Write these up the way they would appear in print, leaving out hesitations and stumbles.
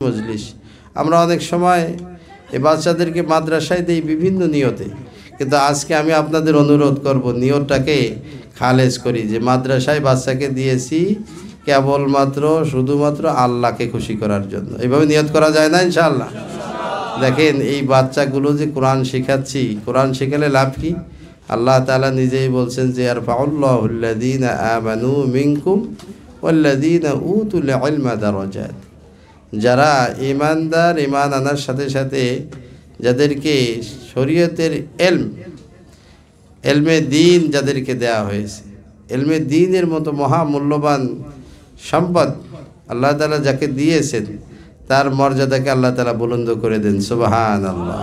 মজলিস আমরা অনেক সময় এই বাচ্চাদেরকে মাদ্রাসায় দেই বিভিন্ন নিয়তে, কিন্তু আজকে আমি আপনাদের অনুরোধ করব নিয়তটাকে খালেজ করি যে মাদ্রাসায় বাচ্চাকে দিয়েছি কেবলমাত্র শুধুমাত্র আল্লাহকে খুশি করার জন্য। এইভাবে নিয়ত করা যায় না ইনশাআল্লাহ? দেখেন এই বাচ্চাগুলো যে কোরআন শেখাচ্ছি, কোরআন শেখালে লাভ কি? আল্লাহ তাআলা নিজেই বলছেন যে ইয়ারফাউল্লাহুল্লাযীনা আমানু মিনকুম ওয়াল্লাযীনা উতুল ইলমা দারাজাত। যারা ঈমানদার, ঈমান আনার সাথে সাথে যাদেরকে শরীয়তের এলমে দ্বীন যাদেরকে দেয়া হয়েছে, এলমে দ্বীনের মতো মহামূল্যবান সম্পদ আল্লাহ তাআলা যাকে দিয়েছেন তার মর্যাদাকে আল্লাহ তাআলা বুলন্দ করে দেন। সুবহানাল্লাহ।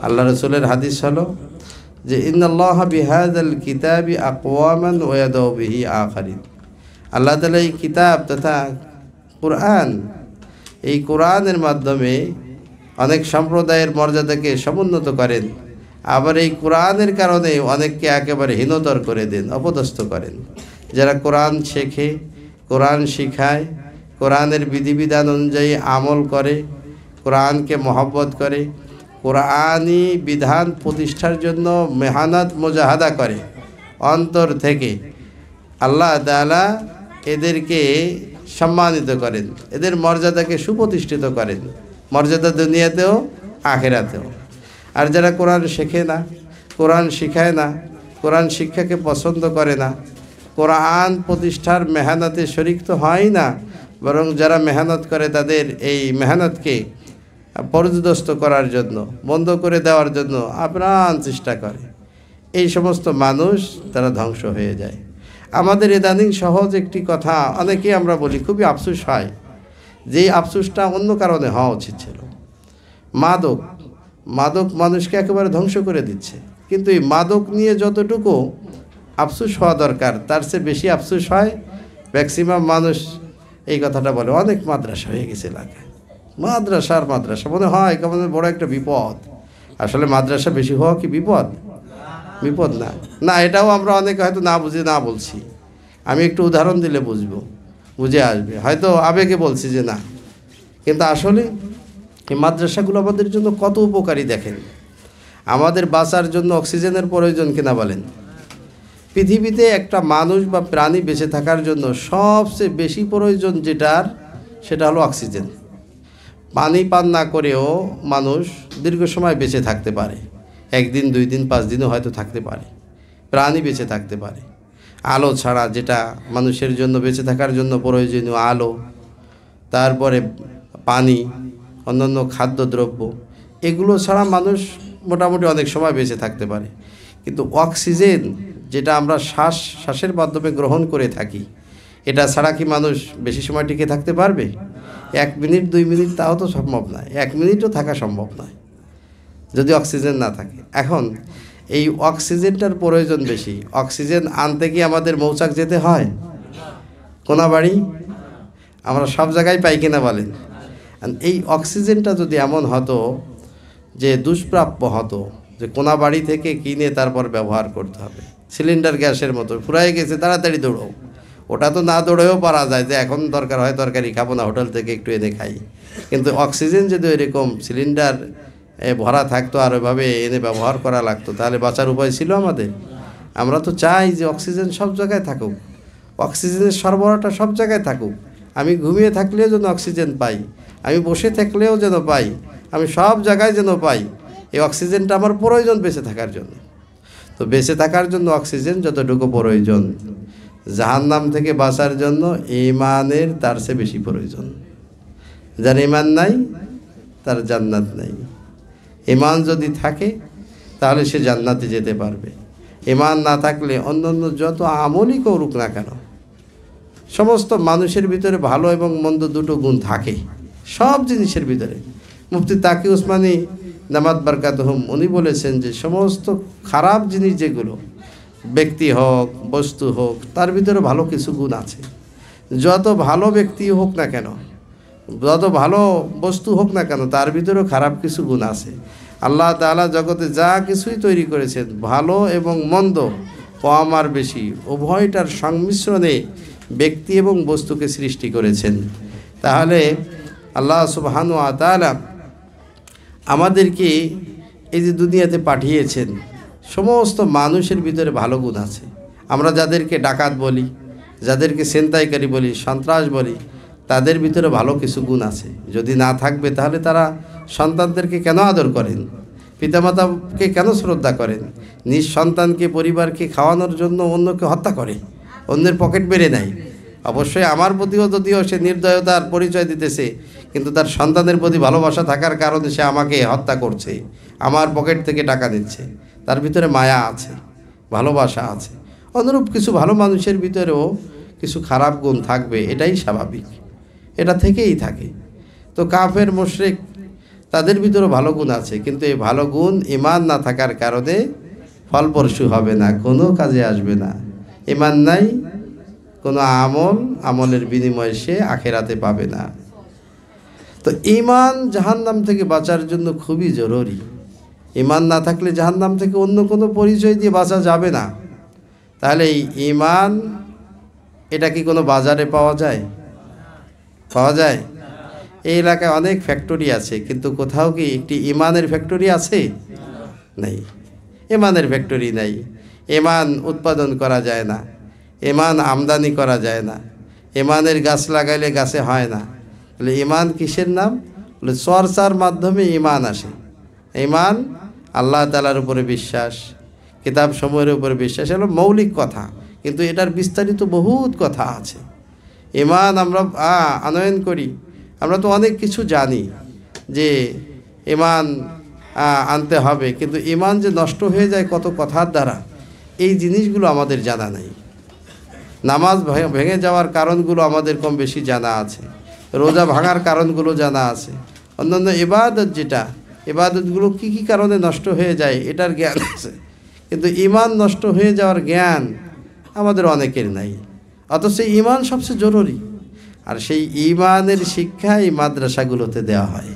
আল্লাহ রাসূলের হাদিস হলো যে ইন্নাল্লাহা বিহাযাল কিতাবি আকওয়ামান ওয়া ইয়াদাউ বিহি আখারিন। আল্লাহ তাআলা এই কিতাব তথা কুরআন, এই কোরআনের মাধ্যমে অনেক সম্প্রদায়ের মর্যাদাকে সমুন্নত করেন, আবার এই কোরআনের কারণে অনেককে একেবারে হীনতর করে দেন, অপদস্থ করেন। যারা কোরআন শেখে, কোরআন শিখায়, কোরআনের বিধিবিধান অনুযায়ী আমল করে, কোরআনকে মহব্বত করে, কোরআনি বিধান প্রতিষ্ঠার জন্য মেহনত মুজাহাদা করে অন্তর থেকে, আল্লাহ তাআলা এদেরকে সম্মানিত করেন, এদের মর্যাদাকে সুপ্রতিষ্ঠিত করেন, মর্যাদা দুনিয়াতেও আখিরাতেও। আর যারা কোরআন শেখে না, কোরআন শিখায় না, কোরআন শিক্ষাকে পছন্দ করে না, কোরআন প্রতিষ্ঠার মেহনতে শরিক তো হয় না, বরং যারা মেহনত করে তাদের এই মেহনতকে পর্যদস্ত করার জন্য, বন্ধ করে দেওয়ার জন্য আপ্রাণ চেষ্টা করে, এই সমস্ত মানুষ তারা ধ্বংস হয়ে যায়। আমাদের ইদানিং সহজ একটি কথা অনেকেই আমরা বলি, খুবই আফসোস হয়, যেই আফসোসটা অন্য কারণে হওয়া উচিত ছিল। মাদক মানুষকে একেবারে ধ্বংস করে দিচ্ছে, কিন্তু এই মাদক নিয়ে যতটুকু আফসোস হওয়া দরকার তার চেয়ে বেশি আফসোস হয় ম্যাক্সিমাম মানুষ এই কথাটা বলে, অনেক মাদ্রাসা হয়ে গেছে এলাকায়, মাদ্রাসা মনে হয় কেমন বড় একটা বিপদ। আসলে মাদ্রাসা বেশি হওয়া কি বিপদ? বিপদ না, না এটাও আমরা অনেকে হয়তো না বুঝে না বলছি। আমি একটু উদাহরণ দিলে বুঝে আসবে, হয়তো আবেগে বলছি যে না, কিন্তু আসলে এই মাদ্রাসাগুলো আমাদের জন্য কত উপকারী দেখেন। আমাদের বাঁচার জন্য অক্সিজেনের প্রয়োজন কিনা বলেন? পৃথিবীতে একটা মানুষ বা প্রাণী বেঁচে থাকার জন্য সবচেয়ে বেশি প্রয়োজন সেটা হলো অক্সিজেন। পানি পান না করেও মানুষ দীর্ঘ সময় বেঁচে থাকতে পারে, 1 দিন 2 দিন 5 দিনও হয়তো থাকতে পারে, প্রাণী বেঁচে থাকতে পারে। আলো ছাড়া, যেটা মানুষের জন্য বেঁচে থাকার জন্য প্রয়োজনীয় আলো, তারপরে পানি, অন্যান্য খাদ্যদ্রব্য, এগুলো ছাড়া মানুষ মোটামুটি অনেক সময় বেঁচে থাকতে পারে। কিন্তু অক্সিজেন যেটা আমরা শ্বাসের মাধ্যমে গ্রহণ করে থাকি, এটা ছাড়া কি মানুষ বেশি সময় টিকে থাকতে পারবে? 1 মিনিট 2 মিনিট তাও তো সম্ভব নয়, 1 মিনিটও থাকা সম্ভব নয় যদি অক্সিজেন না থাকে। এখন এই অক্সিজেনটার প্রয়োজন বেশি। অক্সিজেন আনতে কি আমাদের মৌচাক যেতে হয়? কোনাবাড়ি আমরা সব জায়গায় পাই কিনা বলেন? এই অক্সিজেনটা যদি এমন হতো যে দুষ্প্রাপ্য হতো, যে কোনাবাড়ি থেকে কিনে তারপর ব্যবহার করতে হবে, সিলিন্ডার গ্যাসের মতো ফুরাই গেছে তাড়াতাড়ি দৌড়ো, ওটা তো না দৌড়েও পারা যায় যে এখন দরকার হয় তরকারি খাবো না, হোটেল থেকে একটু এনে খাই। কিন্তু অক্সিজেন যদি এরকম সিলিন্ডার ভরা থাকতো আর ওইভাবে এনে ব্যবহার করা লাগতো, তাহলে বাঁচার উপায় ছিল আমাদের? আমরা তো চাই যে অক্সিজেন সব জায়গায় থাকুক, অক্সিজেনের সরবরাহটা সব জায়গায় থাকুক। আমি ঘুমিয়ে থাকলেও যেন অক্সিজেন পাই, আমি বসে থাকলেও যেন পাই, আমি সব জায়গায় যেন পাই। এই অক্সিজেনটা আমার প্রয়োজন বেঁচে থাকার জন্য। তো বেঁচে থাকার জন্য অক্সিজেন যতটুকু প্রয়োজন, জাহান্নাম থেকে বাঁচার জন্য ঈমানের তার চেয়ে বেশি প্রয়োজন। যার ঈমান নাই তার জান্নাত নাই। ঈমান যদি থাকে তাহলে সে জান্নাতে যেতে পারবে। ঈমান না থাকলে অন্যান্য যত আমলই করুক না কেন, সমস্ত মানুষের ভিতরে ভালো এবং মন্দ দুটো গুণ থাকে, সব জিনিসের ভিতরে। মুফতি তাকি উসমানী দামাত বারকাতুহুম উনি বলেছেন যে সমস্ত খারাপ জিনিস যেগুলো, ব্যক্তি হোক বস্তু হোক, তার ভিতরে ভালো কিছু গুণ আছে। যত ভালো ব্যক্তি হোক না কেন, যত ভালো বস্তু হোক না কেন, তার ভিতরেও খারাপ কিছু গুণ আছে। আল্লাহ তাআলা জগতে যা কিছুই তৈরি করেছেন, ভালো এবং মন্দ, কম আর বেশি উভয়টার সংমিশ্রণে ব্যক্তি এবং বস্তুকে সৃষ্টি করেছেন। তাহলে আল্লাহ সুবহানাহু ওয়া তাআলা আমাদেরকে এই যে দুনিয়াতে পাঠিয়েছেন, সমস্ত মানুষের ভিতরে ভালো গুণ আছে। আমরা যাদেরকে ডাকাত বলি, যাদেরকে ছিনতাইকারী বলি, সন্ত্রাস বলি, তাদের ভিতরে ভালো কিছু গুণ আছে। যদি না থাকবে তাহলে তারা সন্তানদেরকে কেন আদর করেন, পিতামাতাকে কেন শ্রদ্ধা করেন, নিজ সন্তানকে পরিবারকে খাওয়ানোর জন্য অন্যকে হত্যা করে, অন্যের পকেট বেড়ে নেয়। অবশ্যই আমার প্রতিও যদিও সে নির্দয়তার পরিচয় দিতেছে, কিন্তু তার সন্তানের প্রতি ভালোবাসা থাকার কারণে সে আমাকে হত্যা করছে, আমার পকেট থেকে টাকা দিচ্ছে। তার ভিতরে মায়া আছে, ভালোবাসা আছে। অনুরূপ কিছু ভালো মানুষের ভিতরেও কিছু খারাপ গুণ থাকবে, এটাই স্বাভাবিক, এটা থেকেই থাকে। তো কাফের মুশরিক তাদের ভিতরেও ভালো গুণ আছে, কিন্তু এই ভালো গুণ ঈমান না থাকার কারণে ফলপ্রসূ হবে না, কোনো কাজে আসবে না। ঈমান নাই, কোনো আমলের বিনিময়ে সে আখিরাতে পাবে না। তো ঈমান জাহান্নাম থেকে বাঁচার জন্য খুবই জরুরি। ঈমান না থাকলে জাহান্নাম থেকে অন্য কোনো পরিচয় দিয়ে বাঁচা যাবে না। তাহলে এই ঈমান, এটা কি কোনো বাজারে পাওয়া যায়? পাওয়া যায়? এই এলাকায় অনেক ফ্যাক্টরি আছে, কিন্তু কোথাও কি একটি ঈমানের ফ্যাক্টরি আছে? নেই, ঈমানের ফ্যাক্টরি নেই। ঈমান উৎপাদন করা যায় না, ঈমান আমদানি করা যায় না, ঈমানের গাছ লাগাইলে গাছে হয় না। তাহলে ঈমান কিসের নাম? বলে চর্চার মাধ্যমে ঈমান আসে। ঈমান আল্লাহ তাআলার উপরে বিশ্বাস, কিতাব সমূহের উপরে বিশ্বাস, এগুলো মৌলিক কথা, কিন্তু এটার বিস্তারিত বহুত কথা আছে। ঈমান আমরা আনয়ন করি, আমরা তো অনেক কিছু জানি যে ঈমান আনতে হবে, কিন্তু ঈমান যে নষ্ট হয়ে যায় কত কথার দ্বারা, এই জিনিসগুলো আমাদের জানা নাই। নামাজ ভেঙে যাওয়ার কারণগুলো আমাদের কম বেশি জানা আছে, রোজা ভাঙার কারণগুলো জানা আছে, অন্যান্য ইবাদত যেটা, ইবাদতগুলো কী কী কারণে নষ্ট হয়ে যায় এটার জ্ঞান আছে, কিন্তু ঈমান নষ্ট হয়ে যাওয়ার জ্ঞান আমাদের অনেকের নাই। অথচ ঈমান সবচেয়ে জরুরি, আর সেই ঈমানের শিক্ষা এই মাদ্রাসাগুলোতে দেওয়া হয়।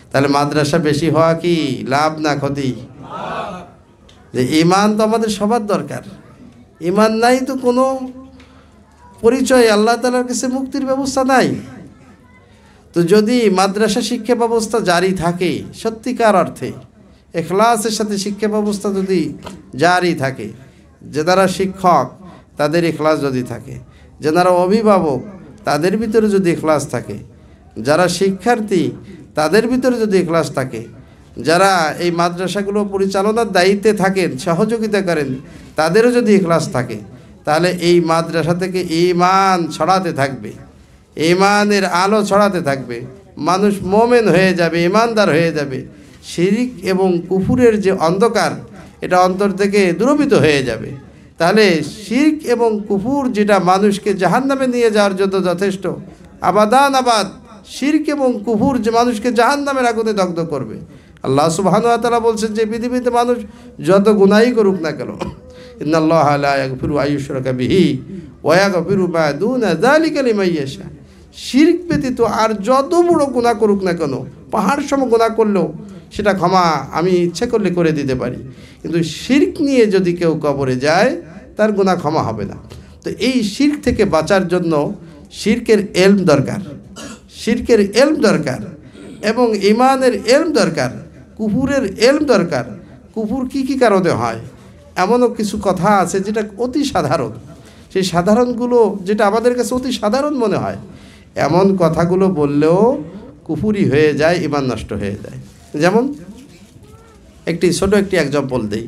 তাহলে মাদ্রাসা বেশি হওয়া কি লাভ না ক্ষতি? যে ঈমান তো আমাদের সবার দরকার। ঈমান নাই তো কোনো পরিচয়, আল্লাহ তাআলার কাছে মুক্তির ব্যবস্থা নাই। তো যদি মাদ্রাসা শিক্ষা ব্যবস্থা জারি থাকে সত্যিকার অর্থে, ইখলাসের সাথে শিক্ষা ব্যবস্থা যদি জারি থাকে, যারা শিক্ষক তাদের ইখলাস যদি থাকে, যারা অভিভাবক তাদের ভিতরে যদি ইখলাস থাকে, যারা শিক্ষার্থী তাদের ভিতরে যদি ইখলাস থাকে, যারা এই মাদ্রাসাগুলো পরিচালনার দায়িত্বে থাকেন, সহযোগিতা করেন, তাদেরও যদি ইখলাস থাকে, তাহলে এই মাদ্রাসা থেকে ঈমান ছড়াতে থাকবে, ঈমানের আলো ছড়াতে থাকবে, মানুষ মোমেন হয়ে যাবে, ঈমানদার হয়ে যাবে। শিরক এবং কুফুরের যে অন্ধকার, এটা অন্তর থেকে দূরীভূত হয়ে যাবে। তাহলে শিরক এবং কুফুর যেটা মানুষকে জাহান্নামে নিয়ে যাওয়ার জন্য যথেষ্ট, আবাদান আবাদ শিরক এবং কুফুর যে মানুষকে জাহান্নামের আগুনে দগ্ধ করবে। আল্লাহ সুবহানাহু ওয়া তাআলা বলছেন যে পৃথিবীতে মানুষ যত গুনাহই করুক না কেন, ইন্নাল্লাহা লা ইয়াগফিরু আইয়ুশরাকা বিহি ওয়া ইয়াগফিরু মা দুনা যালিকা লিমান ইয়াশা। শিরক ব্যতীত আর যত বড় গুনাহ করুক না কেন, পাহাড় সম গুনাহ করলেও সেটা ক্ষমা আমি ইচ্ছে করলে করে দিতে পারি, কিন্তু শিরক নিয়ে যদি কেউ কবরে যায় তার গুনাহ ক্ষমা হবে না। তো এই শিরক থেকে বাঁচার জন্য শিরকের ইলম দরকার, শিরকের ইলম দরকার, এবং ঈমানের ইলম দরকার, কুফুরের ইলম দরকার। কুফুর কী কী কারণে হয়, এমনও কিছু কথা আছে যেটা অতি সাধারণ, সেই সাধারণগুলো যেটা আমাদের কাছে অতি সাধারণ মনে হয়, এমন কথাগুলো বললেও কুফুরি হয়ে যায়, ঈমান নষ্ট হয়ে যায়। যেমন ছোট একটি এক্সাম্পল দেই।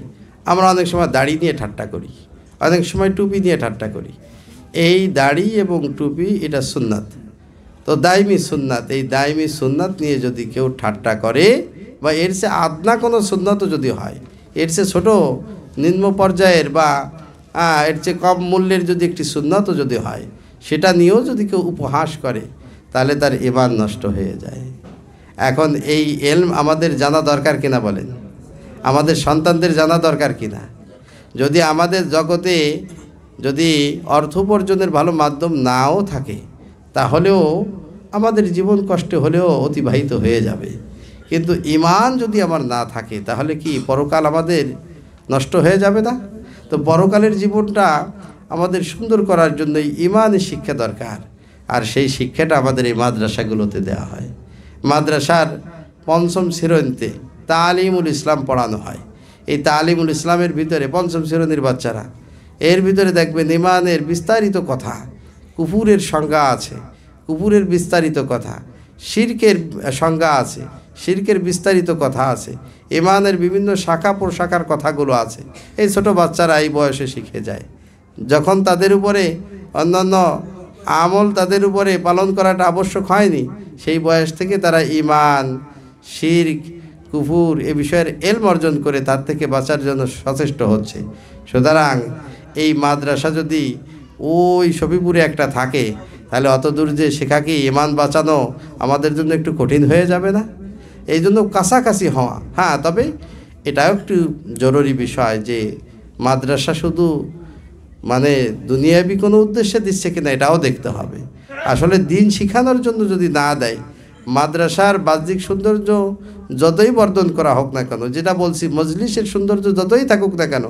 আমরা অনেক সময় দাড়ি নিয়ে ঠাট্টা করি, অনেক সময় টুপি নিয়ে ঠাট্টা করি। এই দাড়ি এবং টুপি এটা সুন্নাত, তো দায়মি সুন্নাত। এই দায়মি সুন্নাত নিয়ে যদি কেউ ঠাট্টা করে, বা এর চেয়ে আদনা কোনো সুন্নাতও যদি হয়, এর চেয়ে ছোটো নিম্ন পর্যায়ের বা এর চেয়ে কম মূল্যের যদি একটি সুন্নাতও যদি হয়, সেটা নিয়েও যদি কেউ উপহাস করে, তাহলে তার ঈমান নষ্ট হয়ে যায়। এখন এই ইলম আমাদের জানা দরকার কিনা বলেন, আমাদের সন্তানদের জানা দরকার কিনা? যদি আমাদের জগতে যদি অর্থ উপার্জনের ভালো মাধ্যম নাও থাকে, তাহলেও আমাদের জীবন কষ্টে হলেও অতিবাহিত হয়ে যাবে। কিন্তু ঈমান যদি আমার না থাকে, তাহলে কি পরকাল আমাদের নষ্ট হয়ে যাবে না? তো পরকালের জীবনটা আমাদের সুন্দর করার জন্য ঈমানের শিক্ষা দরকার, আর সেই শিক্ষাটা আমাদের এই মাদ্রাসাগুলোতে দেওয়া হয়। মাদ্রাসার পঞ্চম শ্রেণীতে তালিমুল ইসলাম পড়ানো হয়। এই তালিমুল ইসলামের ভিতরে পঞ্চম শ্রেণীর বাচ্চারা, এর ভিতরে দেখবেন ইমানের বিস্তারিত কথা, কুফুরের সংজ্ঞা আছে, কুফুরের বিস্তারিত কথা, শিরকের সংজ্ঞা আছে, শিরকের বিস্তারিত কথা আছে, ইমানের বিভিন্ন শাখা প্রশাখার কথাগুলো আছে। এই ছোট বাচ্চারা এই বয়সে শিখে যায়। যখন তাদের উপরে অন্যান্য আমল তাদের উপরে পালন করাটা আবশ্যক হয়নি, সেই বয়স থেকে তারা ইমান, শিরক, কুফুর এ বিষয়ের এলম অর্জন করে তার থেকে বাঁচার জন্য সচেষ্ট হচ্ছে। সুতরাং এই মাদ্রাসা যদি ওই সফিপুরে একটা থাকে, তাহলে অত দূর যে শেখা কি ইমান বাঁচানো আমাদের জন্য একটু কঠিন হয়ে যাবে না? এই জন্য কাছাকাছি হওয়া। হ্যাঁ, তবে এটাও একটু জরুরি বিষয় যে মাদ্রাসা শুধু মানে দুনিয়াবি কোনো উদ্দেশ্যে দিচ্ছে কিনা এটাও দেখতে হবে। আসলে দিন শিখানোর জন্য যদি না দেয়, মাদ্রাসার বাহ্যিক সৌন্দর্য যতই বর্ধন করা হোক না কেন, যেটা বলছি মজলিসের সৌন্দর্য যতই থাকুক না কেন,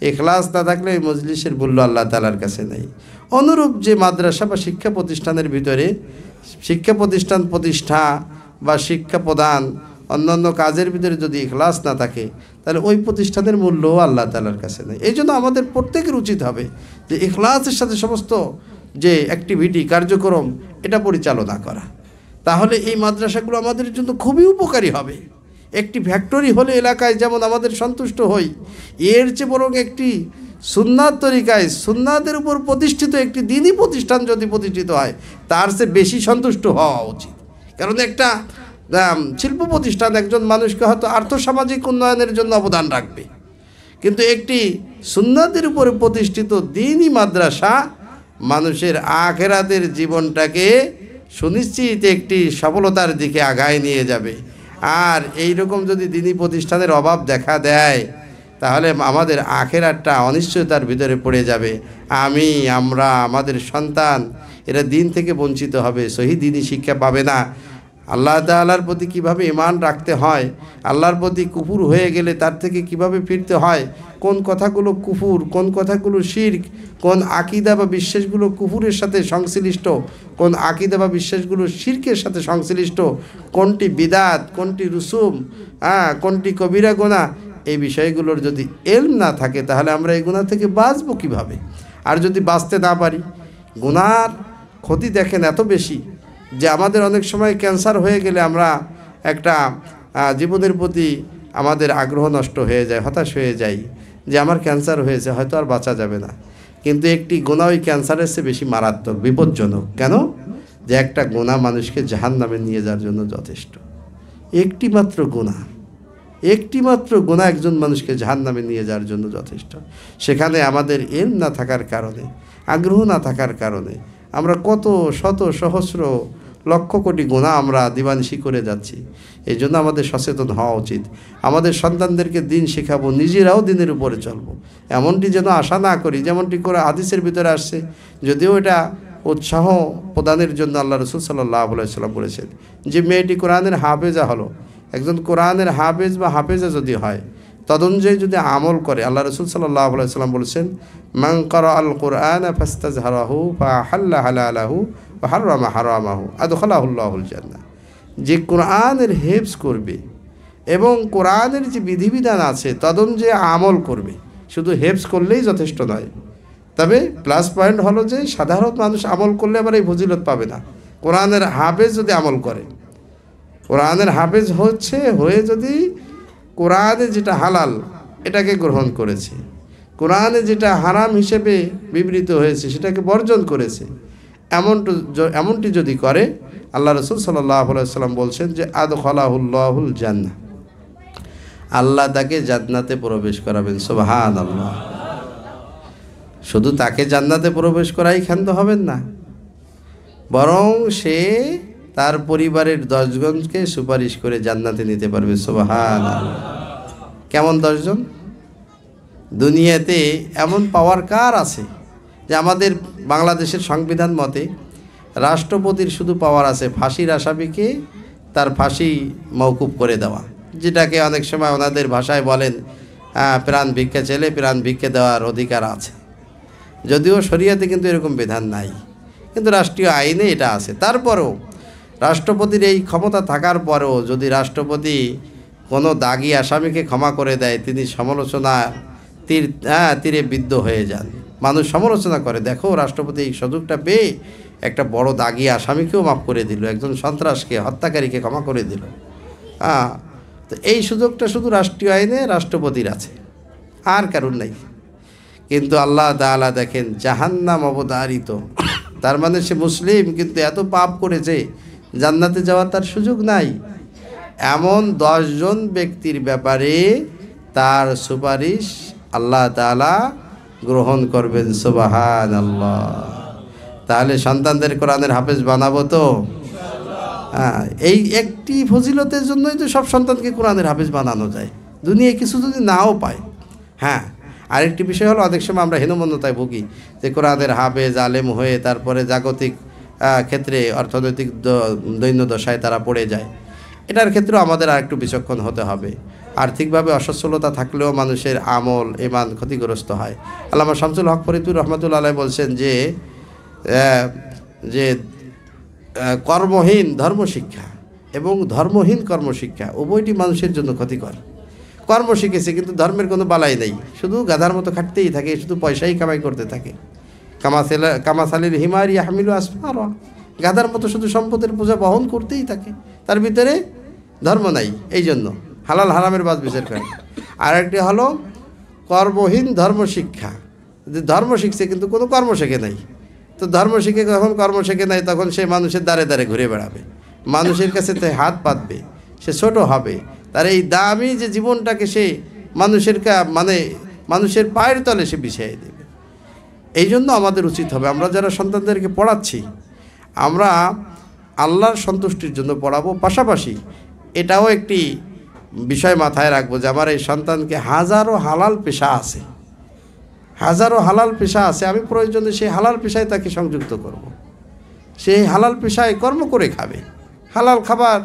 ইখলাস না থাকলে এই মজলিসের মূল্য আল্লাহ তাআলার কাছে নেই। অনুরূপ যে মাদ্রাসা বা শিক্ষা প্রতিষ্ঠানের ভিতরে শিক্ষা প্রতিষ্ঠা বা শিক্ষা প্রদান অন্যান্য কাজের ভিতরে যদি ইখলাস না থাকে, তাহলে ওই প্রতিষ্ঠানের মূল্যও আল্লাহ তাআলার কাছে নেই। এই জন্য আমাদের প্রত্যেকের উচিত হবে যে ইখলাসের সাথে সমস্ত যে অ্যাক্টিভিটি, কার্যক্রম এটা পরিচালনা করা। তাহলে এই মাদ্রাসাগুলো আমাদের জন্য খুবই উপকারী হবে। একটি ফ্যাক্টরি হলে এলাকায় যেমন আমাদের সন্তুষ্ট হই, এর চেয়ে বরং একটি সুন্নাত তরিকায় সুন্নাতের উপর প্রতিষ্ঠিত একটি দ্বীনি প্রতিষ্ঠান যদি প্রতিষ্ঠিত হয়, তার চেয়ে বেশি সন্তুষ্ট হওয়া উচিত। কারণ একটা শিল্প প্রতিষ্ঠান একজন মানুষকে হয়তো আর্থসামাজিক উন্নয়নের জন্য অবদান রাখবে, কিন্তু একটি সুন্নাতের উপরে প্রতিষ্ঠিত দ্বীনি মাদ্রাসা মানুষের আখিরাতের জীবনটাকে সুনিশ্চিত একটি সফলতার দিকে আগায় নিয়ে যাবে। আর এই রকম যদি দ্বীনি প্রতিষ্ঠানের অভাব দেখা দেয়, তাহলে আমাদের আখিরাতটা অনিশ্চয়তার ভিতরে পড়ে যাবে। আমরা আমাদের সন্তান এরা দিন থেকে বঞ্চিত হবে, সহি দ্বীনি শিক্ষা পাবে না। আল্লাহ তাআলার প্রতি কিভাবে ঈমান রাখতে হয়, আল্লাহর প্রতি কুফুর হয়ে গেলে তার থেকে কিভাবে ফিরতে হয়, কোন কথাগুলো কুফুর, কোন কথাগুলো শিরক, কোন আকীদা বা বিশ্বাসগুলো কুফুরের সাথে সংশ্লিষ্ট, কোন আকীদা বা বিশ্বাসগুলো শিরকের সাথে সংশ্লিষ্ট, কোনটি বিদাত, কোনটি রুসুম, কোনটি কবিরা গুনাহ, এই বিষয়গুলোর যদি এলম না থাকে, তাহলে আমরা এই গুনাহ থেকে বাঁচবো কীভাবে? আর যদি বাঁচতে না পারি, গুনার ক্ষতি দেখেন এত বেশি যে আমাদের অনেক সময় ক্যান্সার হয়ে গেলে আমরা একটা জীবনের প্রতি আমাদের আগ্রহ নষ্ট হয়ে যায়, হতাশ হয়ে যাই যে আমার ক্যান্সার হয়েছে, হয়তো আর বাঁচা যাবে না। কিন্তু একটি গুনাহ ওই ক্যান্সারের চেয়ে বেশি মারাত্মক, বিপজ্জনক। কেন? যে একটা গুনাহ মানুষকে জাহান্নামে নিয়ে যাওয়ার জন্য যথেষ্ট। একটি মাত্র গুনাহ একজন মানুষকে জাহান্নামে নিয়ে যাওয়ার জন্য যথেষ্ট। সেখানে আমাদের ইলম না থাকার কারণে, আগ্রহ না থাকার কারণে আমরা কত শত সহস্র লক্ষ কোটি গুনাহ আমরা দিবানিশি করে যাচ্ছি। এই জন্য আমাদের সচেতন হওয়া উচিত। আমাদের সন্তানদেরকে দিন শেখাবো, নিজেরাও দিনের উপরে চলবো, এমনটি যেন আশা না করি যেমনটি করে হাদিসের ভিতরে আসছে। যদিও এটা উৎসাহ প্রদানের জন্য আল্লাহ রাসূল সাল্লাল্লাহু আলাইহি ওয়াসাল্লাম বলেছেন যে মেয়েটি কোরআনের হাফেজা হলো, একজন কোরআনের হাফেজ বা হাফেজা যদি হয়, তদনুযায়ী যদি আমল করে, আল্লাহ রাসূল সাল্লাল্লাহু আলাইহি ওয়াসাল্লাম বলেছেন মান ক্বারাআল কুরআনা ফাস্তাযহারাহু ফাহাল্লা হালালাহু ওয়া হাররামা হারামাহু আদখালাহুল্লাহুল জান্নাহ। যে কোরআনের হেফজ করবে এবং কোরআনের যে বিধিবিধান আছে তদনুযায়ী আমল করবে, শুধু হেফজ করলেই যথেষ্ট নয়। তবে প্লাস পয়েন্ট হলো যে সাধারণ মানুষ আমল করলে আবার এই ফজিলত পাবে না। কোরআনের হাফেজ যদি আমল করে, কোরআনের হাফেজ হয়ে যদি কোরআনে যেটা হালাল এটাকে গ্রহণ করেছে, কোরআনে যেটা হারাম হিসেবে বিবৃত হয়েছে সেটাকে বর্জন করেছে, এমনটি যদি করে, আল্লাহ রাসূল সাল্লাল্লাহু আলাইহি ওয়াসাল্লাম বলছেন যে আদখালাহুল্লাহুল জান্নাহ, আল্লাহ তাকে জান্নাতে প্রবেশ করাবেন। সুবহানাল্লাহ। শুধু তাকে জান্নাতে প্রবেশ করাই ক্ষান্ত হবেন না, বরং সে তার পরিবারের 10 জনকে সুপারিশ করে জান্নাতে নিতে পারবে। সুবহানাল্লাহ। কেমন 10 জন? দুনিয়াতে এমন পাওয়ার কার আছে যে আমাদের বাংলাদেশের সংবিধান মতে রাষ্ট্রপতির শুধু পাওয়ার আছে ফাঁসির আসামিকে তার ফাঁসি মওকুফ করে দেওয়া, যেটাকে অনেক সময় ওনাদের ভাষায় বলেন প্রাণ ভিক্ষা চেলে প্রাণ ভিক্ষা দেওয়ার অধিকার আছে। যদিও শরিয়াতে কিন্তু এরকম বিধান নাই, কিন্তু রাষ্ট্রীয় আইনে এটা আছে। তারপরেও রাষ্ট্রপতির এই ক্ষমতা থাকার পরেও যদি রাষ্ট্রপতি কোনো দাগী আসামিকে ক্ষমা করে দেয়, তিনি সমালোচনা তীরে বিদ্ধ হয়ে যান। মানুষ সমালোচনা করে, দেখো রাষ্ট্রপতি এই সুযোগটা পেয়ে একটা বড় দাগী আসামিকেও মাফ করে দিল, একজন সন্ত্রাসকে, হত্যাকারীকে ক্ষমা করে দিল। তো এই সুযোগটা শুধু রাষ্ট্রীয় আইনে রাষ্ট্রপতির আছে, আর কারণ নাই। কিন্তু আল্লাহ তাআলা দেখেন জাহান্নাম অবধারিত, তার মানে সে মুসলিম কিন্তু এত পাপ করেছে, জান্নাতে যাওয়ার তার সুযোগ নাই। এমন 10 জন ব্যক্তির ব্যাপারে তার সুপারিশ আল্লাহ তাআলা গ্রহণ করবেন। সুবহানাল্লাহ। তাহলে সন্তানদের কোরআনের হাফেজ বানাবো তো? এই একটি ফজিলতের জন্যই তো সব সন্তানকে কোরআনের হাফেজ বানানো যায়, দুনিয়ায় কিছু যদি নাও পায়। আরেকটি বিষয় হলো, অনেক সময় আমরা হীনমন্যতায় ভুগি যে কোরআনের হাফেজ আলেম হয়ে তারপরে জাগতিক ক্ষেত্রে অর্থনৈতিক দৈন্যদশায় তারা পড়ে যায়। এটার ক্ষেত্রেও আমাদের আরেকটু বিচক্ষণ হতে হবে। আর্থিকভাবে অসচ্ছলতা থাকলেও মানুষের আমল ঈমান ক্ষতিগ্রস্ত হয়। আল্লামা শামসুল হক ফরিদপুর রহমতুল্লাহ আলাইহি বলছেন যে কর্মহীন ধর্মশিক্ষা এবং ধর্মহীন কর্মশিক্ষা উভয়টি মানুষের জন্য ক্ষতিকর। কর্ম শিখেছে কিন্তু ধর্মের কোনো বালাই নেই, শুধু গাধার মতো খাটতেই থাকে, শুধু পয়সাই কামাই করতে থাকে। কামাসালির হিমারি হামিলু আসফার, গাধার মতো শুধু সম্পদের বোঝা বহন করতেই থাকে, তার ভিতরে ধর্ম নাই, এই জন্য হালাল হারামের বাজ বিচার করে। আর একটি হলো কর্মহীন ধর্মশিক্ষা, যে ধর্ম শিখছে কিন্তু কোনো কর্ম শেখে নাই। তো ধর্ম শিখে যখন কর্ম শেখে নাই, তখন সে মানুষের দ্বারে দ্বারে ঘুরে বেড়াবে, মানুষের কাছে তো হাত পাতবে, সে ছোট হবে। তার এই দামি যে জীবনটাকে সে মানুষের পায়ের তলে সে বিছিয়ে দেবে। এই জন্য আমাদের উচিত হবে, আমরা যারা সন্তানদেরকে পড়াচ্ছি, আমরা আল্লাহর সন্তুষ্টির জন্য পড়াবো। পাশাপাশি এটাও একটি বিষয় মাথায় রাখবো যে আমার এই সন্তানকে হাজারো হালাল পেশা আছে, আমি প্রয়োজনে সেই হালাল পেশায় তাকে সংযুক্ত করব। সেই হালাল পেশায় কর্ম করে খাবে, হালাল খাবার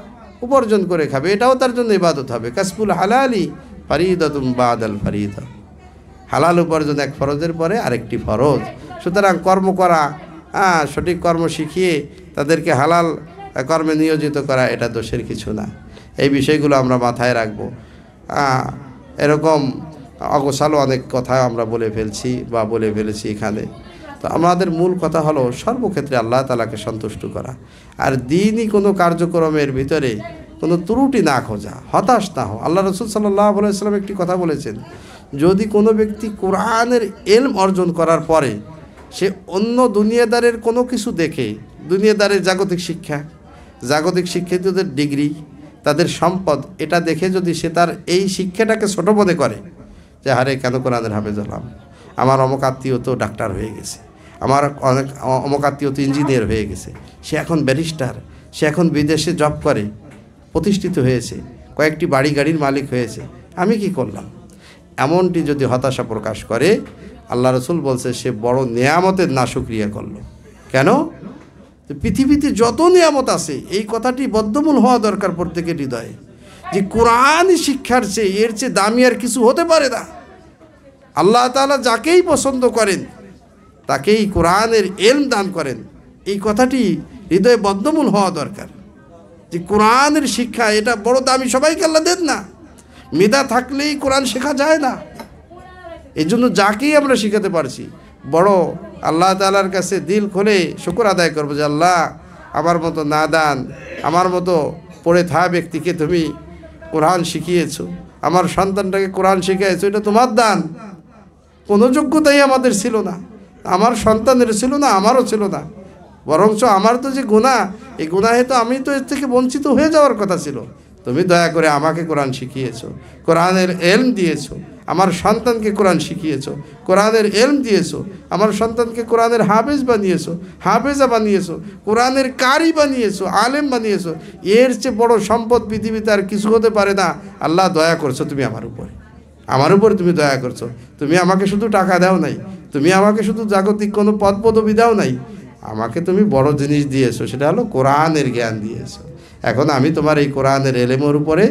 উপার্জন করে খাবে, এটাও তার জন্য ইবাদত হবে। কাসবুল হালালি ফারিদাতুম বাদাল ফারিদা, হালাল উপার্জন এক ফরজের পরে আরেকটি ফরজ। সুতরাং কর্ম করা, সঠিক কর্ম শিখিয়ে তাদেরকে হালাল কর্মে নিয়োজিত করা, এটা দোষের কিছু না। এই বিষয়গুলো আমরা মাথায় রাখবো। এরকম অগোছালো অনেক কথা আমরা বলে ফেলেছি এখানে। তো আমাদের মূল কথা হলো সর্বক্ষেত্রে আল্লাহ তাআলাকে সন্তুষ্ট করা, আর দ্বীনি কোনো কার্যক্রমের ভিতরে কোনো ত্রুটি না খোঁজা, হতাশ না হও। আল্লাহ রাসূল সাল্লাল্লাহু আলাইহি ওয়াসাল্লাম একটি কথা বলেছেন, যদি কোনো ব্যক্তি কোরআনের ইলম অর্জন করার পরে সে অন্য দুনিয়াদারের কোনো কিছু দেখে, দুনিয়াদারের জাগতিক শিক্ষিতদের ডিগ্রি, তাদের সম্পদ, এটা দেখে যদি সে তার এই শিক্ষাটাকে ছোট মনে করে যে হারে কেন কোরআনের হাফেজ হলাম, আমার অমুক আত্মীয় তো ডাক্তার হয়ে গেছে, আমার অমুক আত্মীয় তো ইঞ্জিনিয়ার হয়ে গেছে, সে এখন ব্যারিস্টার, সে এখন বিদেশে জব করে, প্রতিষ্ঠিত হয়েছে, কয়েকটি বাড়ি গাড়ির মালিক হয়েছে, আমি কি করলাম, এমনটি যদি হতাশা প্রকাশ করে, আল্লাহ রাসূল বলছে সে বড় নেয়ামতের নাশুকরিয়া করলো। কেন? পৃথিবীতে যত নিয়ামত আছে, এই কথাটি বদ্ধমূল হওয়া দরকার প্রত্যেকের হৃদয়ে, যে কোরআন শিক্ষার চেয়ে এর চেয়ে দামি আর কিছু হতে পারে না। আল্লাহ তাআলা যাকেই পছন্দ করেন তাকেই কোরআনের ইলম দান করেন, এই কথাটি হৃদয়ে বদ্ধমূল হওয়া দরকার, যে কোরআনের শিক্ষা এটা বড় দামি, সবাইকে আল্লাহ দেন না, মেধা থাকলেই কোরআন শেখা যায় না। এই জন্য যাকেই আমরা শিখাতে পারছি, বড় আল্লাহ তাআলার কাছে দিল খুলে শুকর আদায় করবো যে আল্লাহ, আমার মতো নাদান, আমার মতো পড়ে থাকা ব্যক্তিকে তুমি কোরআন শিখিয়েছো, আমার সন্তানটাকে কোরআন শিখিয়েছো, এটা তোমার দান। কোনো যোগ্যতাই আমাদের ছিল না, আমার সন্তানের ছিল না, আমারও ছিল না, বরঞ্চ আমার তো যে গুনাহ, এই গুনাহে তো আমি তো এর থেকে বঞ্চিত হয়ে যাওয়ার কথা ছিল। তুমি দয়া করে আমাকে কোরআন শিখিয়েছো, কোরআনের ইলম দিয়েছো, আমার সন্তানকে কোরআন শিখিয়েছো, কোরআনের ইলম দিয়েছো, আমার সন্তানকে কোরআনের হাফেজা বানিয়েছো, কোরআনের কারি বানিয়েছো, আলেম বানিয়েছো। এর চেয়ে বড় সম্পদ পৃথিবীতে আর কিছু হতে পারে না। আল্লাহ দয়া করছো তুমি আমার উপরে তুমি দয়া করছো। তুমি আমাকে শুধু টাকা দাও নাই, তুমি আমাকে শুধু জাগতিক কোনো পদপদবি দাও নাই, আমাকে তুমি বড় জিনিস দিয়েছো, সেটা হলো কোরআনের জ্ঞান দিয়েছো। এখন আমি তোমার এই কোরআনের ইলমের উপরে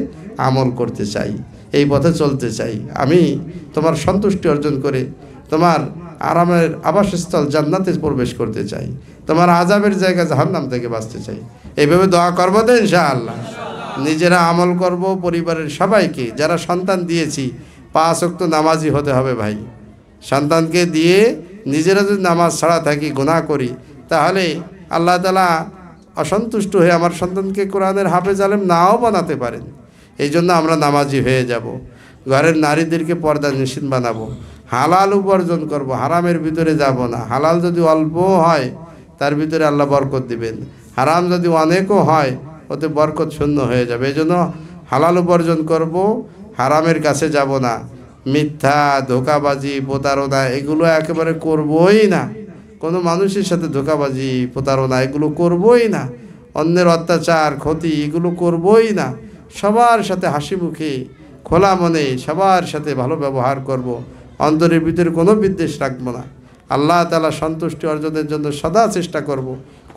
আমল করতে চাই, এই পথে চলতে চাই। আমি তোমার সন্তুষ্টি অর্জন করে, তোমার আরামের আবাসস্থল জান্নাতে প্রবেশ করতে চাই, তোমার আযাবের জায়গা জাহান্নাম থেকে বাঁচতে চাই। এইভাবে দোয়া করবো তো ইনশাআল্লাহ। নিজেরা আমল করব, পরিবারের সবাইকে, যারা সন্তান দিয়েছি 5 ওয়াক্ত নামাজি হতে হবে ভাই। সন্তানকে দিয়ে নিজেরা যদি নামাজ ছাড়া থাকি, গুনাহ করি, তাহলে আল্লাহ তাআলা অসন্তুষ্ট হয়ে আমার সন্তানকে কোরআনের হাফেজ আলেম নাও বানাতে পারেন। এই জন্য আমরা নামাজি হয়ে যাব। ঘরের নারীদেরকে পর্দা নিষিদ্ধ বানাবো, হালাল উপার্জন করব, হারামের ভিতরে যাব না। হালাল যদি অল্প হয় তার ভিতরে আল্লাহ বরকত দিবেন, হারাম যদি অনেকও হয় ওতে বরকত শূন্য হয়ে যাবে। এই জন্য হালাল উপার্জন করব, হারামের কাছে যাব না। মিথ্যা, ধোঁকাবাজি, প্রতারণা এগুলো একেবারে করবই না। কোনো মানুষের সাথে ধোঁকাবাজি, প্রতারণা এগুলো করবই না। অন্যের অত্যাচার, ক্ষতি এগুলো করবই না। সবার সাথে হাসি মুখে, খোলা মনে সবার সাথে ভালো ব্যবহার করব। অন্তরের ভিতরে কোনো বিদ্বেষ রাখবো না। আল্লাহ তাআলা সন্তুষ্টি অর্জনের জন্য সদা চেষ্টা করব।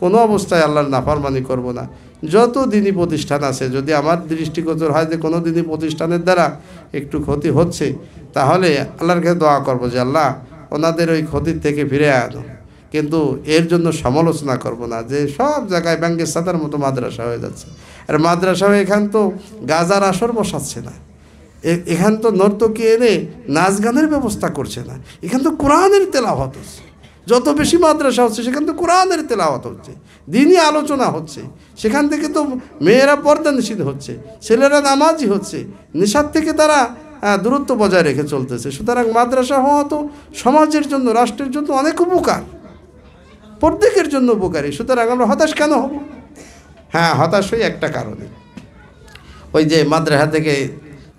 কোনো অবস্থায় আল্লাহর নাফরমানি করব না। যত দিনই প্রতিষ্ঠান আছে, যদি আমার দৃষ্টিগোচর হয় যে কোনো দিনই প্রতিষ্ঠানের দ্বারা একটু ক্ষতি হচ্ছে, তাহলে আল্লাহর কাছে দোয়া করব যে আল্লাহ ওনাদের ওই ক্ষতির থেকে ফিরে আনো। কিন্তু এর জন্য সমালোচনা করব না যে সব জায়গায় ব্যাঙ্গের সাদার মতো মাদ্রাসা হয়ে যাচ্ছে। আর মাদ্রাসা হয়ে এখান তো গাজার আসর বসাচ্ছে না, এখান তো নর্তকী এনে নাচ গানের ব্যবস্থা করছে না, এখান তো কোরআনের তেলাওয়াত হচ্ছে। যত বেশি মাদ্রাসা হচ্ছে সেখান তো কোরআনের তেলাওয়াত হচ্ছে, দিনই আলোচনা হচ্ছে। সেখান থেকে তো মেয়েরা পর্দা নিষিদ্ধ হচ্ছে, ছেলেরা নামাজি হচ্ছে, নেশার থেকে তারা দূরত্ব বজায় রেখে চলতেছে। সুতরাং মাদ্রাসা হওয়া তো সমাজের জন্য, রাষ্ট্রের জন্য অনেক উপকার, প্রত্যেকের জন্য উপকারী। সুতরাং আমরা হতাশ কেন হব? হ্যাঁ, হতাশ হই একটা কারণে, ওই যে মাদ্রাসা থেকে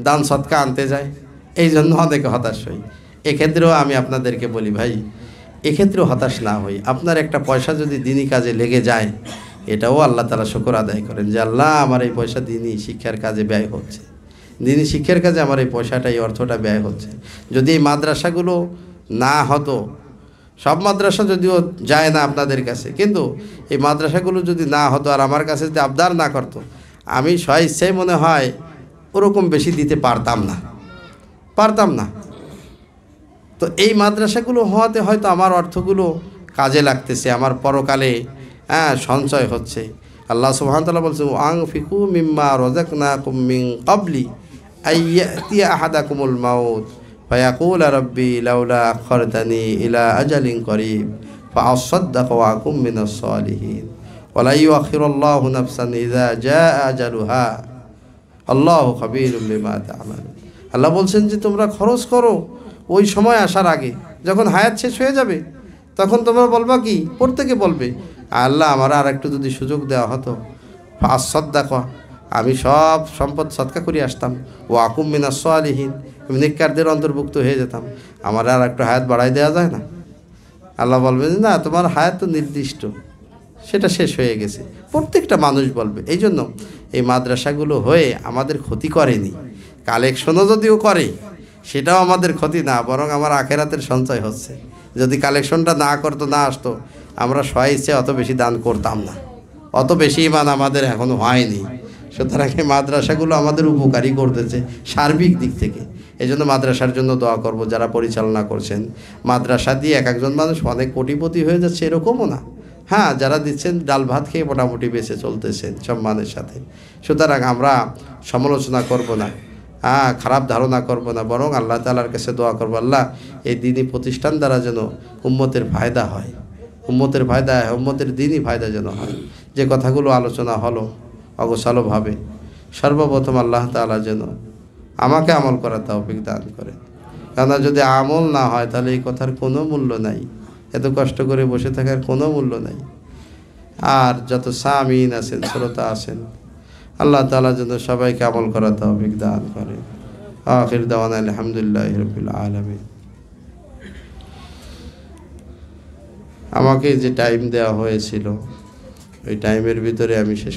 দান সৎকা আনতে যায়, এই জন্য অনেকে হতাশ হই। এক্ষেত্রেও আমি আপনাদেরকে বলি ভাই, এক্ষেত্রেও হতাশ না হই। আপনার একটা পয়সা যদি দিনী কাজে লেগে যায়, এটাও আল্লাহ তাআলা শুকর আদায় করেন যে আল্লাহ আমার এই পয়সা দিনী শিক্ষার কাজে ব্যয় হচ্ছে, দিনী শিক্ষার কাজে আমার এই পয়সাটা, এই অর্থটা ব্যয় হচ্ছে। যদি এই মাদ্রাসাগুলো না হতো, সব মাদ্রাসা যদিও যায় না আপনাদের কাছে, কিন্তু এই মাদ্রাসাগুলো যদি না হতো আর আমার কাছে যদি আবদার না করতো, আমি স্বইচ্ছায় মনে হয় ওরকম বেশি দিতে পারতাম না। তো এই মাদ্রাসাগুলো হওয়াতে হয়তো আমার অর্থগুলো কাজে লাগতেছে, আমার পরকালে সঞ্চয় হচ্ছে। আল্লাহ সুবহানাহু ওয়া তাআলা বলছেন আনফিকু মিম্মা রাযাকনাকুম মিন ক্বাবলি আইয়াতিয়া আহাদাকুমুল মাউত ফায়াকুল রাব্বি লাউলা আখখারতানি ইলা আজালিন করিব ফাআসাদদাকু ওয়া আকুম মিনাস সালিহিন ওয়ালা ইউআখিরুল্লাহু নাফসান ইযা জাআ আজালুহা আল্লাহু খাবীরুম বিমা তা'মালুন। আল্লাহ বলছেন যে তোমরা খরচ করো ওই সময় আসার আগে, যখন হায়াত শেষ হয়ে যাবে তখন তোমরা বলবা কি? প্রত্যেকে বলবে আল্লাহ আমার আর একটু যদি সুযোগ দেওয়া হতো, ফাআসাদদাকু আমি সব সম্পদ সদকা করে আসতাম, ও আকুম মিনাস সালিহিন আমি নেককারদের অন্তর্ভুক্ত হয়ে যেতাম, আমার আর একটু হায়াত বাড়াই দেওয়া যায় না? আল্লাহ বলবেন না, তোমার হায়াত তো নির্দিষ্ট, সেটা শেষ হয়ে গেছে। প্রত্যেকটা মানুষ বলবে। এই জন্য এই মাদ্রাসাগুলো হয়ে আমাদের ক্ষতি করেনি, কালেকশনও যদিও করে সেটাও আমাদের ক্ষতি না, বরং আমার আখেরাতের সঞ্চয় হচ্ছে। যদি কালেকশনটা না করতো, না আসতো, আমরা স্বইচ্ছায় অত বেশি দান করতাম না, অত বেশি ইমান আমাদের এখনো হয়নি। সুতরাং এই মাদ্রাসাগুলো আমাদের উপকারী করতেছে সার্বিক দিক থেকে। এই জন্য মাদ্রাসার জন্য দোয়া করব, যারা পরিচালনা করছেন। মাদ্রাসা দিয়ে এক একজন মানুষ অনেক কোটিপতি হয়ে যাচ্ছে এরকমও না। হ্যাঁ, যারা দিচ্ছেন ডাল ভাত খেয়ে মোটামুটি বেঁচে চলতেছেন সম্মানের সাথে। সুতরাং আমরা সমালোচনা করব না, খারাপ ধারণা করব না, বরং আল্লাহ তাআলার কাছে দোয়া করব, আল্লাহ এই দিনী প্রতিষ্ঠান দ্বারা যেন উম্মতের ফায়দা হয়, উম্মতের দিনই ফায়দা যেন হয়। যে কথাগুলো আলোচনা হলো অগোছালোভাবে, সর্বপ্রথম আল্লাহ তাআলা যেন আমাকে আমল করার তৌফিক দান করে। কেননা যদি আমল না হয় তাহলে এই কথার কোনো মূল্য নাই, এত কষ্ট করে বসে থাকার কোনো মূল্য নাই। আর যত সামিন আছেন, শ্রোতা আছেন, আল্লাহ তাআলা যেন সবাইকে আমল করার তৌফিক দান করে। আখির দাওয়ানা আলহামদুলিল্লাহি রাব্বিল আলামিন। আমাকে যে টাইম দেওয়া হয়েছিল ওই টাইমের ভিতরে আমি শেষ